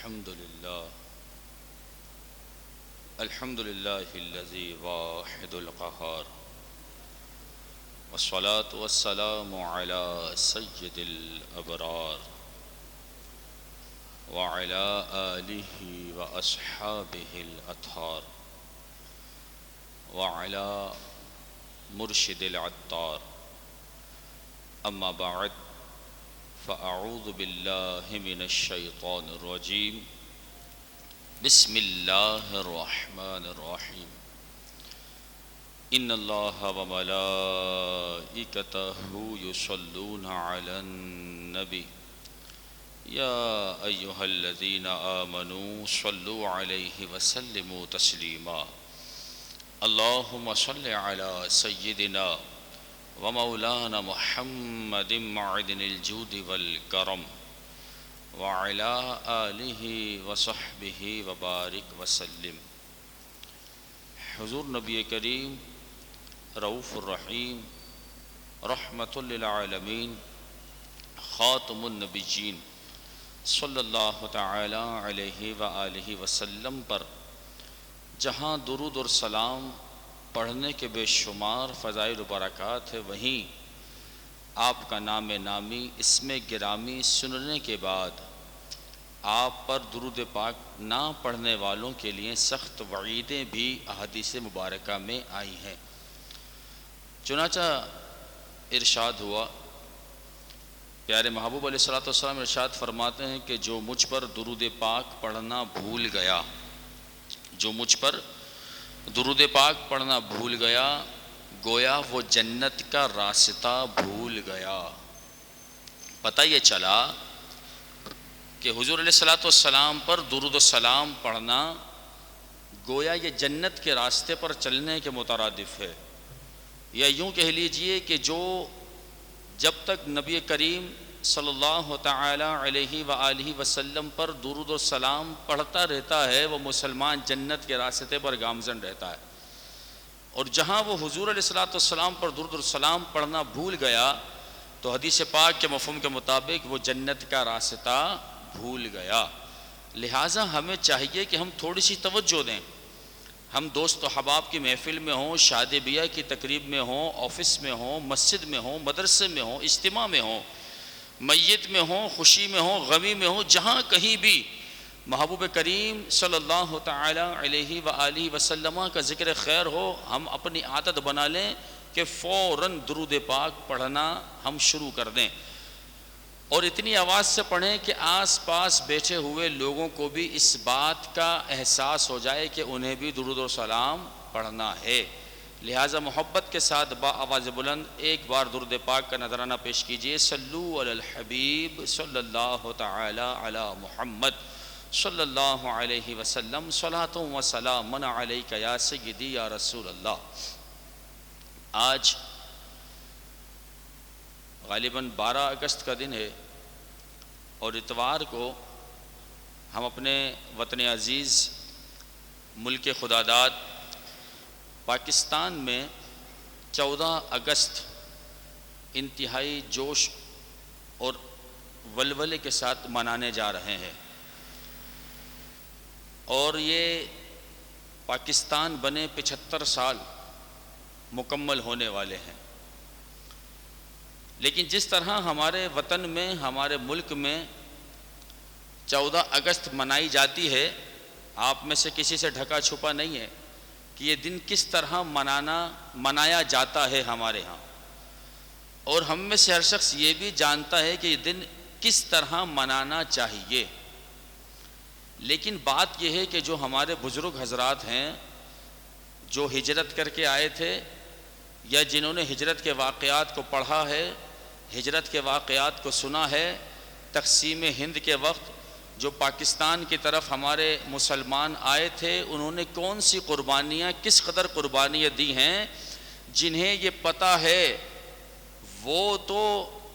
الحمد لله الذي واحد القهار، والصلاة والسلام على سيد الأبرار وعلى آله وأصحابه الأطهار وعلى مرشد العطار. أما بعد، فأعوذ بالله من الشيطان الرجيم. بسم الله الرحمن الرحيم. إن الله وملائكته يصلون على النبي يا أيها الذين آمنوا صلوا عليه وسلموا تسليما. اللهم صل على سيدنا ومولانا محمد معدن الجود والكرم وعلى آلہ وصحبہ وبارک وسلم. حضور نبی کریم رؤوف الرحیم رحمت للعالمین خاتم النبیین صلی اللہ تعالی علیہ وآلہ وسلم پر جہاں درود اور سلام پڑھنے کے بے شمار فضائل و برکات ہے، وہیں آپ کا نام نامی اسم گرامی سننے کے بعد آپ پر درود پاک نہ پڑھنے والوں کے لیے سخت وعیدیں بھی احادیث مبارکہ میں آئی ہیں. چنانچہ ارشاد ہوا، پیارے محبوب علیہ السلام ارشاد فرماتے ہیں کہ جو مجھ پر درود پاک پڑھنا بھول گیا، جو مجھ پر درود پاک پڑھنا بھول گیا، گویا وہ جنت کا راستہ بھول گیا. پتہ یہ چلا کہ حضور علیہ السلام پر درود و سلام پڑھنا گویا یہ جنت کے راستے پر چلنے کے مترادف ہے، یا یوں کہہ لیجئے کہ جو جب تک نبی کریم صلی اللہ تعالی علیہ وآلہ وسلم پر درود و سلام پڑھتا رہتا ہے، وہ مسلمان جنت کے راستے پر گامزن رہتا ہے. اور جہاں وہ حضور علیہ السلام پر درود و سلام پڑھنا بھول گیا تو حدیث پاک کے مفہوم کے مطابق وہ جنت کا راستہ بھول گیا. لہٰذا ہمیں چاہیے کہ ہم تھوڑی سی توجہ دیں. ہم دوست و احباب کی محفل میں ہوں، شادی بیاہ کی تقریب میں ہوں، آفس میں ہوں، مسجد میں ہوں، مدرسے میں ہوں، اجتماع میں ہوں، میت میں ہوں، خوشی میں ہوں، غمی میں ہوں، جہاں کہیں بھی محبوب کریم صلی اللہ تعالی علیہ وآلہ وسلم کا ذکر خیر ہو، ہم اپنی عادت بنا لیں کہ فوراً درود پاک پڑھنا ہم شروع کر دیں، اور اتنی آواز سے پڑھیں کہ آس پاس بیٹھے ہوئے لوگوں کو بھی اس بات کا احساس ہو جائے کہ انہیں بھی درود و سلام پڑھنا ہے. لہٰذا محبت کے ساتھ با آواز بلند ایک بار درود پاک کا نذرانہ پیش کیجئے. صلو علی الحبیب صلی اللہ تعالی علی محمد صلی اللہ علیہ وسلم. صلاۃ و سلام علیک یا سیدی یا رسول اللہ. آج غالباً 12 اگست کا دن ہے، اور اتوار کو ہم اپنے وطن عزیز ملک خداداد پاکستان میں 14 اگست انتہائی جوش اور ولولے کے ساتھ منانے جا رہے ہیں. اور یہ پاکستان بنے 75 سال مکمل ہونے والے ہیں. لیکن جس طرح ہمارے وطن میں، ہمارے ملک میں 14 اگست منائی جاتی ہے، آپ میں سے کسی سے ڈھکا چھپا نہیں ہے کہ یہ دن کس طرح منایا جاتا ہے ہمارے ہاں، اور ہم میں سے ہر شخص یہ بھی جانتا ہے کہ یہ دن کس طرح منانا چاہیے. لیکن بات یہ ہے کہ جو ہمارے بزرگ حضرات ہیں، جو ہجرت کر کے آئے تھے یا جنہوں نے ہجرت کے واقعات کو پڑھا ہے، ہجرت کے واقعات کو سنا ہے، تقسیم ہند کے وقت جو پاکستان کی طرف ہمارے مسلمان آئے تھے، انہوں نے کون سی قربانیاں، کس قدر قربانیاں دی ہیں، جنہیں یہ پتہ ہے وہ تو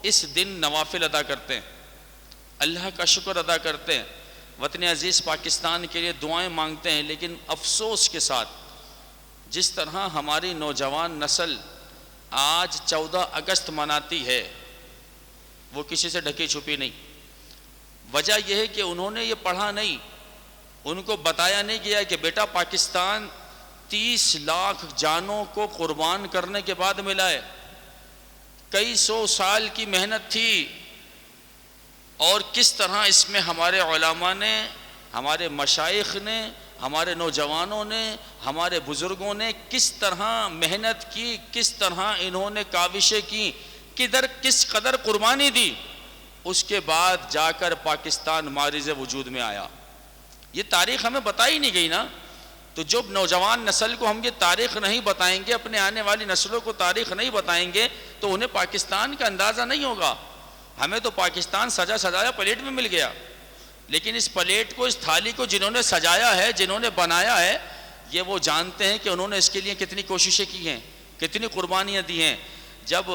اس دن نوافل ادا کرتے ہیں، اللہ کا شکر ادا کرتے ہیں، وطن عزیز پاکستان کے لیے دعائیں مانگتے ہیں. لیکن افسوس کے ساتھ جس طرح ہماری نوجوان نسل آج 14 اگست مناتی ہے، وہ کسی سے ڈھکی چھپی نہیں. وجہ یہ ہے کہ انہوں نے یہ پڑھا نہیں، ان کو بتایا نہیں گیا کہ بیٹا پاکستان 30 لاکھ جانوں کو قربان کرنے کے بعد ملا ہے، کئی سو سال کی محنت تھی، اور کس طرح اس میں ہمارے علماء نے، ہمارے مشائخ نے، ہمارے نوجوانوں نے، ہمارے بزرگوں نے کس طرح محنت کی، کس طرح انہوں نے کاوشیں کی، کس قدر قربانی دی، اس کے بعد جا کر پاکستان معرض وجود میں آیا۔ یہ تاریخ ہمیں بتائی نہیں گئی نا، تو جب نوجوان نسل کو ہم یہ تاریخ نہیں بتائیں گے، اپنے آنے والی نسلوں کو تاریخ نہیں بتائیں گے، تو انہیں پاکستان کا اندازہ نہیں ہوگا۔ ہمیں تو پاکستان سجا سجایا پلیٹ میں مل گیا، لیکن اس پلیٹ کو، اس تھالی کو جنہوں نے سجایا ہے، جنہوں نے بنایا ہے، یہ وہ جانتے ہیں کہ انہوں نے اس کے لیے کتنی کوششیں کی ہیں، کتنی قربانیاں دی ہیں۔ جب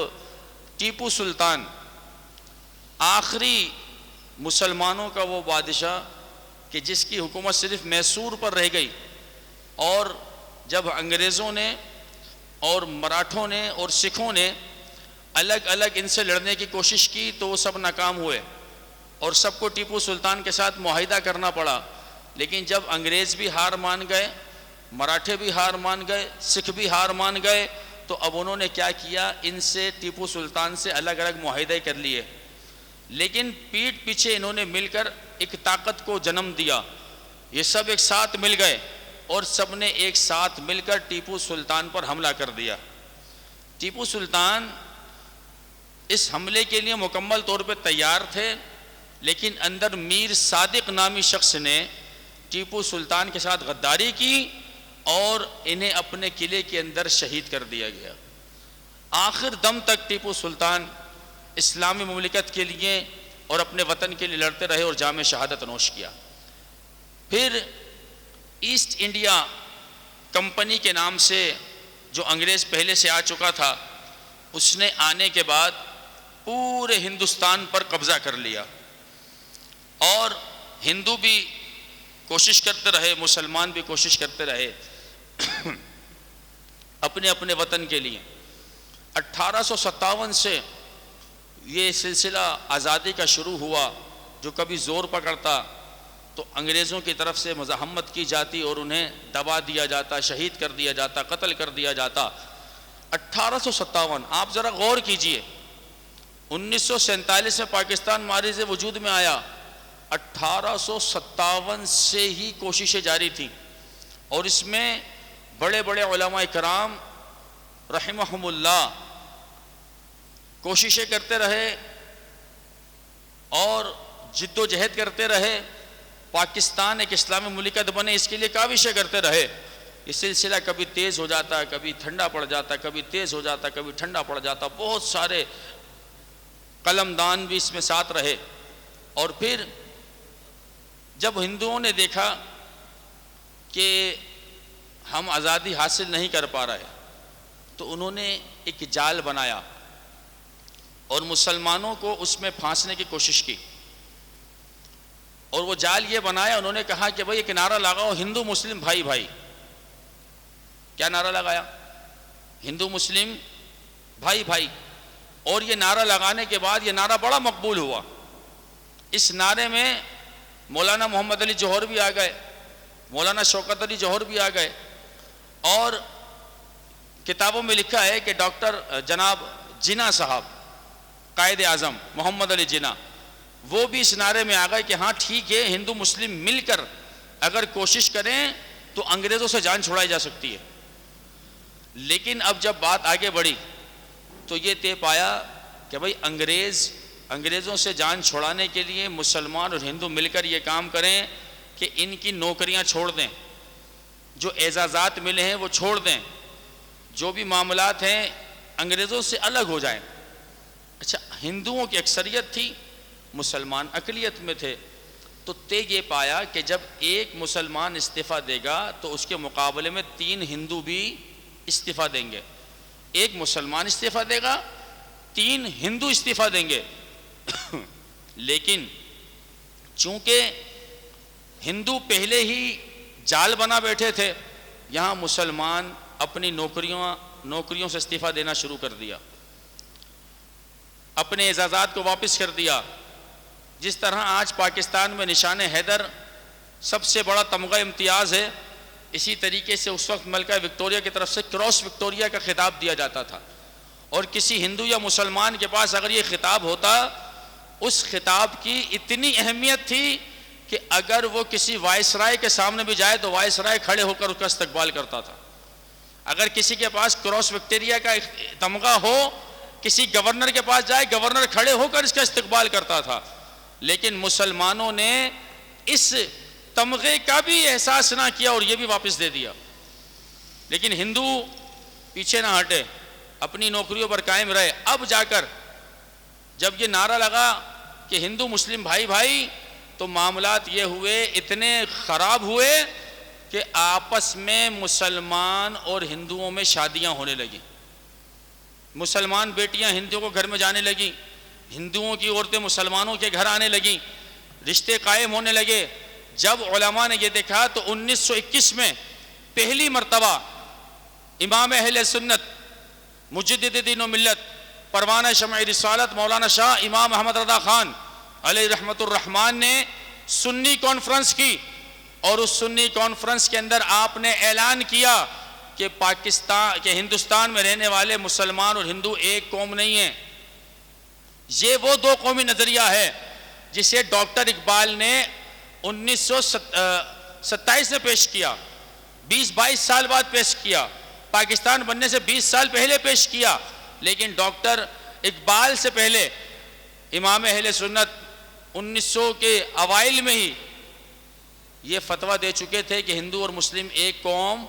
ٹیپو سلطان آخری مسلمانوں کا وہ بادشاہ کہ جس کی حکومت صرف میسور پر رہ گئی، اور جب انگریزوں نے اور مراٹھوں نے اور سکھوں نے الگ الگ ان سے لڑنے کی کوشش کی تو وہ سب ناکام ہوئے، اور سب کو ٹیپو سلطان کے ساتھ معاہدہ کرنا پڑا۔ لیکن جب انگریز بھی ہار مان گئے، مراٹھے بھی ہار مان گئے، سکھ بھی ہار مان گئے، تو اب انہوں نے کیا کیا، ان سے، ٹیپو سلطان سے الگ الگ معاہدے کر لیے، لیکن پیٹھ پیچھے انہوں نے مل کر ایک طاقت کو جنم دیا۔ یہ سب ایک ساتھ مل گئے اور سب نے ایک ساتھ مل کر ٹیپو سلطان پر حملہ کر دیا۔ ٹیپو سلطان اس حملے کے لیے مکمل طور پہ تیار تھے، لیکن اندر میر صادق نامی شخص نے ٹیپو سلطان کے ساتھ غداری کی اور انہیں اپنے قلعے کے اندر شہید کر دیا گیا۔ آخر دم تک ٹیپو سلطان اسلامی مملکت کے لیے اور اپنے وطن کے لیے لڑتے رہے اور جام شہادت نوش کیا۔ پھر ایسٹ انڈیا کمپنی کے نام سے جو انگریز پہلے سے آ چکا تھا، اس نے آنے کے بعد پورے ہندوستان پر قبضہ کر لیا، اور ہندو بھی کوشش کرتے رہے، مسلمان بھی کوشش کرتے رہے اپنے اپنے وطن کے لیے۔ 1857 سے یہ سلسلہ آزادی کا شروع ہوا، جو کبھی زور پکڑتا تو انگریزوں کی طرف سے مزاحمت کی جاتی اور انہیں دبا دیا جاتا، شہید کر دیا جاتا، قتل کر دیا جاتا۔ 1857، آپ ذرا غور کیجئے، 1947 میں پاکستان معرض وجود میں آیا، 1857 سے ہی کوششیں جاری تھیں، اور اس میں بڑے بڑے علماء کرام رحمہم اللہ کوششیں کرتے رہے اور جد و جہد کرتے رہے، پاکستان ایک اسلامی مملکت بنے، اس کے لیے کاوشیں کرتے رہے۔ یہ سلسلہ کبھی تیز ہو جاتا، کبھی ٹھنڈا پڑ جاتا، کبھی تیز ہو جاتا، کبھی ٹھنڈا پڑ جاتا، بہت سارے قلمدان بھی اس میں ساتھ رہے۔ اور پھر جب ہندوؤں نے دیکھا کہ ہم آزادی حاصل نہیں کر پا رہے، تو انہوں نے ایک جال بنایا اور مسلمانوں کو اس میں پھانسنے کی کوشش کی، اور وہ جال یہ بنایا، انہوں نے کہا کہ بھئی ایک نعرہ لگاؤ، ہندو مسلم بھائی بھائی۔ کیا نعرہ لگایا؟ ہندو مسلم بھائی بھائی۔ اور یہ نعرہ لگانے کے بعد یہ نعرہ بڑا مقبول ہوا۔ اس نعرے میں مولانا محمد علی جوہر بھی آ گئے، مولانا شوکت علی جوہر بھی آ گئے، اور کتابوں میں لکھا ہے کہ ڈاکٹر جناب جناح صاحب، قائد اعظم محمد علی جناح، وہ بھی اس نعرے میں آ گئے کہ ہاں ٹھیک ہے، ہندو مسلم مل کر اگر کوشش کریں تو انگریزوں سے جان چھڑائی جا سکتی ہے۔ لیکن اب جب بات آگے بڑھی تو یہ طے پایا کہ بھئی انگریزوں سے جان چھڑانے کے لیے مسلمان اور ہندو مل کر یہ کام کریں کہ ان کی نوکریاں چھوڑ دیں، جو اعزازات ملے ہیں وہ چھوڑ دیں، جو بھی معاملات ہیں انگریزوں سے الگ ہو جائیں۔ اچھا، ہندوؤں کی اکثریت تھی، مسلمان اقلیت میں تھے، تو طے یہ پایا کہ جب ایک مسلمان استعفیٰ دے گا تو اس کے مقابلے میں 3 ہندو بھی استعفیٰ دیں گے۔ ایک مسلمان استعفیٰ دے گا، 3 ہندو استعفیٰ دیں گے۔ لیکن چونکہ ہندو پہلے ہی جال بنا بیٹھے تھے، یہاں مسلمان اپنی نوکریوں سے استعفیٰ دینا شروع کر دیا، اپنے اعزازات کو واپس کر دیا۔ جس طرح آج پاکستان میں نشان حیدر سب سے بڑا تمغہ امتیاز ہے، اسی طریقے سے اس وقت ملکہ وکٹوریہ کی طرف سے کراس وکٹوریہ کا خطاب دیا جاتا تھا، اور کسی ہندو یا مسلمان کے پاس اگر یہ خطاب ہوتا، اس خطاب کی اتنی اہمیت تھی کہ اگر وہ کسی وائس رائے کے سامنے بھی جائے تو وائس رائے کھڑے ہو کر اس کا استقبال کرتا تھا۔ اگر کسی کے پاس کراس وکٹوریہ کا تمغہ ہو، کسی گورنر کے پاس جائے، گورنر کھڑے ہو کر اس کا استقبال کرتا تھا۔ لیکن مسلمانوں نے اس تمغے کا بھی احساس نہ کیا اور یہ بھی واپس دے دیا۔ لیکن ہندو پیچھے نہ ہٹے، اپنی نوکریوں پر قائم رہے۔ اب جا کر جب یہ نعرہ لگا کہ ہندو مسلم بھائی بھائی، تو معاملات یہ ہوئے، اتنے خراب ہوئے کہ آپس میں مسلمان اور ہندوؤں میں شادیاں ہونے لگیں۔ مسلمان بیٹیاں ہندوؤں کو گھر میں جانے لگیں، ہندوؤں کی عورتیں مسلمانوں کے گھر آنے لگیں، رشتے قائم ہونے لگے۔ جب علماء نے یہ دیکھا تو 1921 میں پہلی مرتبہ امام اہل سنت مجدد دین و ملت پروانہ شمع رسالت مولانا شاہ امام محمد رضا خان علیہ رحمت الرحمن نے سنی کانفرنس کی، اور اس سنی کانفرنس کے اندر آپ نے اعلان کیا کہ ہندوستان میں رہنے والے مسلمان اور ہندو ایک قوم نہیں ہیں۔ یہ وہ دو قومی نظریہ ہے جسے ڈاکٹر اقبال نے 1927 میں پیش کیا، 22 سال بعد پیش کیا، پاکستان بننے سے 20 سال پہلے پیش کیا۔ لیکن ڈاکٹر اقبال سے پہلے امام اہل سنت 1900 کے اوائل میں ہی یہ فتویٰ دے چکے تھے کہ ہندو اور مسلم ایک قوم